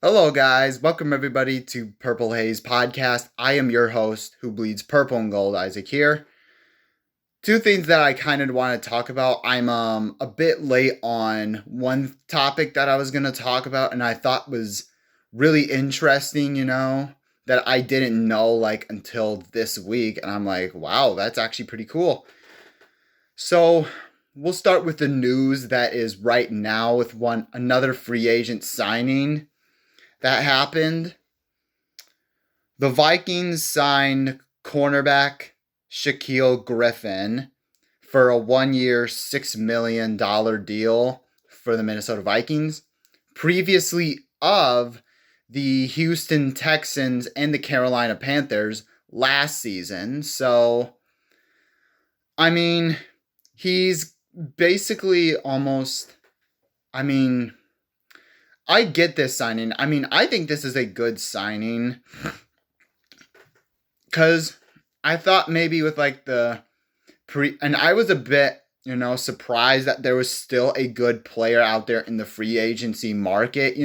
Hello, guys. Welcome, everybody, to Purple Haze Podcast. I am your host who bleeds purple and gold, Isaac here. Two things that I kind of want to talk about. I'm a bit late on one topic that I was going to talk about, and I thought was really interesting, that I didn't know until this week. And I'm like, wow, that's actually pretty cool. So we'll start with the news that is right now with another free agent signing that happened. The Vikings signed cornerback Shaquill Griffen for a 1-year, $6 million deal for the Minnesota Vikings, previously of the Houston Texans and the Carolina Panthers last season. So, I mean, he's basically almost, I mean, I get this signing. I think this is a good signing. Because I thought maybe with and I was a bit, surprised that there was still a good player out there in the free agency market,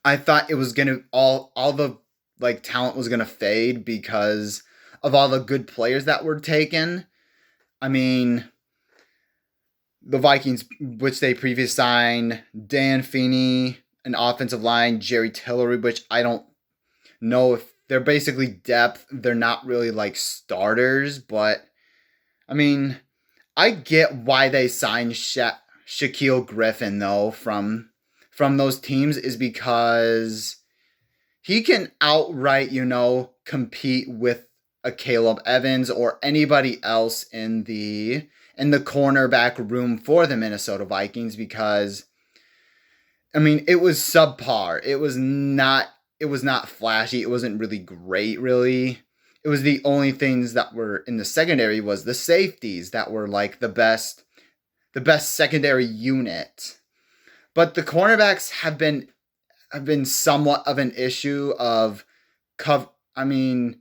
I thought it was gonna all the talent was gonna fade because of all the good players that were taken. I mean, the Vikings, which they previously signed, Dan Feeney, an offensive line, Jerry Tillery, which I don't know if they're basically depth. They're not really starters, but I mean, I get why they signed Shaquill Griffen though from those teams is because he can outright, compete with a Caleb Evans or anybody else in the cornerback room for the Minnesota Vikings because it was subpar. It was not flashy. It wasn't really great, really. It was the only things that were in the secondary was the safeties that were the best secondary unit. But the cornerbacks have been somewhat of an issue of cov I mean,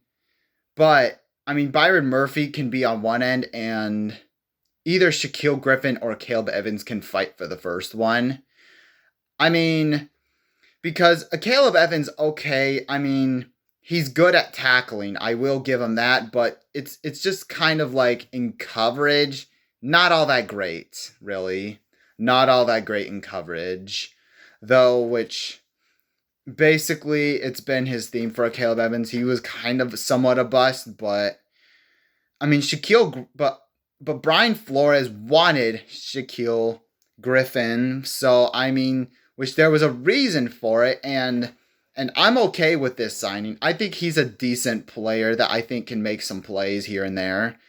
but Byron Murphy can be on one end and either Shaquill Griffen or Caleb Evans can fight for the first one. I mean, because a Caleb Evans, okay, he's good at tackling. I will give him that, but it's just kind of in coverage, not all that great, really. Not all that great in coverage. Though, which basically it's been his theme for a Caleb Evans. He was kind of somewhat a bust, but but Brian Flores wanted Shaquill Griffen, so which there was a reason for it, and I'm okay with this signing. I think he's a decent player that I think can make some plays here and there.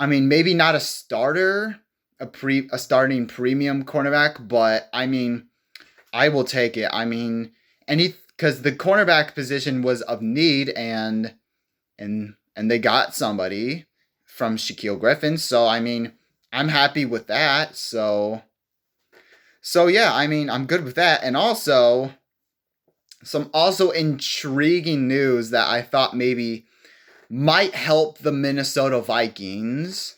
Maybe not a starter, a starting premium cornerback, but I will take it. And he because the cornerback position was of need, and they got somebody from Shaquill Griffen, so I'm happy with that. So yeah, I'm good with that. And also some also intriguing news that I thought maybe might help the Minnesota Vikings.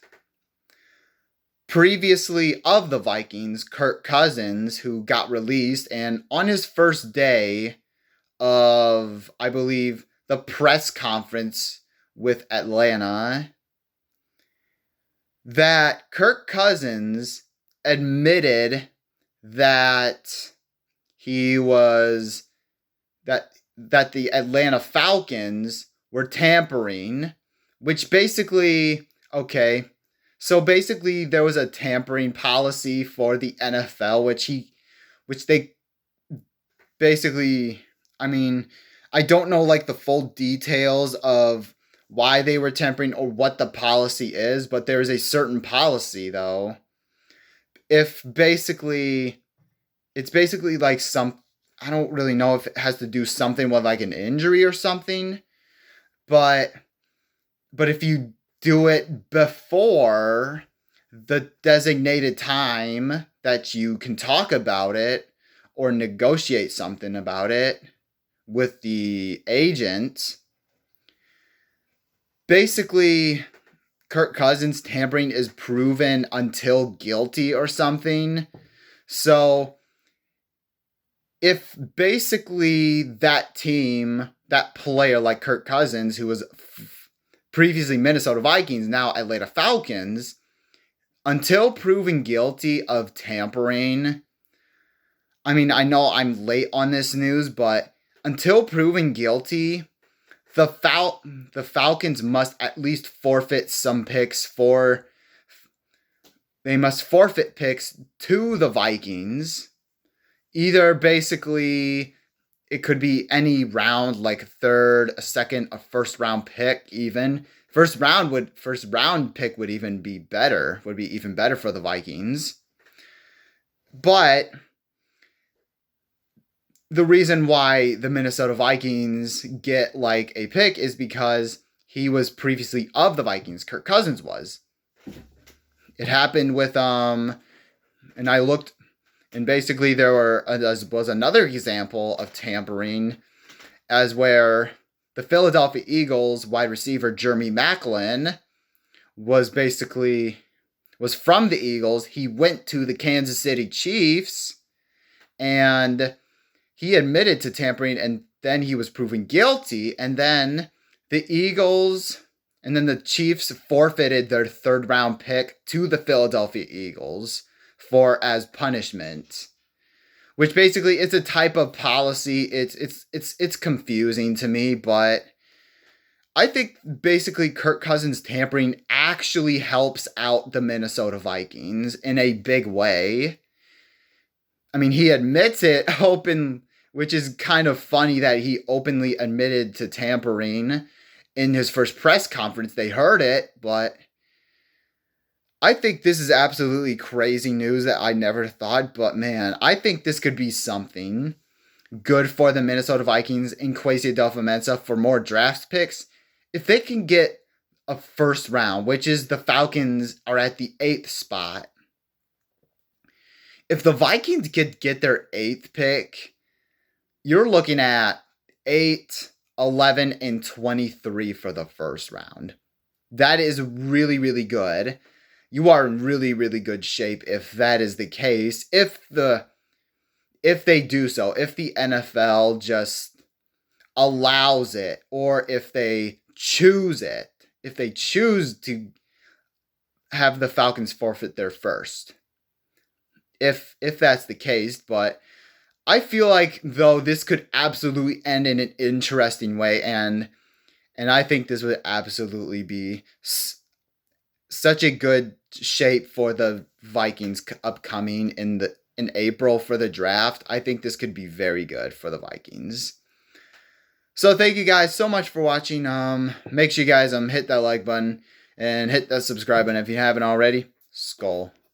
Previously of the Vikings, Kirk Cousins, who got released, and on his first day of, I believe, the press conference with Atlanta, that Kirk Cousins admitted that he was that the Atlanta Falcons were tampering, which basically, okay, so basically there was a tampering policy for the NFL, which they basically, I don't know the full details of why they were tampering or what the policy is, but there is a certain policy though. If basically it's basically I don't really know if it has to do something with an injury or something, but if you do it before the designated time that you can talk about it or negotiate something about it with the agent, basically Kirk Cousins tampering is proven until guilty or something. So if basically that team, that player like Kirk Cousins, who was previously Minnesota Vikings, now Atlanta Falcons, until proven guilty of tampering, I mean, I know I'm late on this news, but until proven guilty, the Falcons must at least forfeit some picks for. They must forfeit picks to the Vikings. Either basically it could be any round, like a third, a second, a first round pick, even. First round pick would even be better, would be even better for the Vikings. But the reason why the Minnesota Vikings get like a pick is because he was previously of the Vikings. Kirk Cousins was. It happened with and I looked, and basically there was another example of tampering, as where the Philadelphia Eagles wide receiver Jeremy Maclin was from the Eagles. He went to the Kansas City Chiefs, and he admitted to tampering, and then he was proven guilty, and then the Chiefs forfeited their third round pick to the Philadelphia Eagles as punishment. Which basically it's a type of policy. It's confusing to me, but I think basically Kirk Cousins tampering actually helps out the Minnesota Vikings in a big way. I mean, he admits it which is kind of funny that he openly admitted to tampering in his first press conference. They heard it, but I think this is absolutely crazy news that I never thought, but man, I think this could be something good for the Minnesota Vikings in Kwesi Adolfo-Mensah for more draft picks. If they can get a first round, which is the Falcons are at the 8th spot. If the Vikings could get their 8th pick, you're looking at 8, 11, and 23 for the first round. That is really, really good. You are in really, really good shape if that is the case. If they do so, if the NFL just allows it, or if they choose it, if they choose to have the Falcons forfeit their first. If that's the case, but I feel like though this could absolutely end in an interesting way, and I think this would absolutely be such a good shape for the Vikings upcoming in April for the draft. I think this could be very good for the Vikings. So thank you guys so much for watching. Make sure you guys hit that like button and hit that subscribe button if you haven't already. Skull.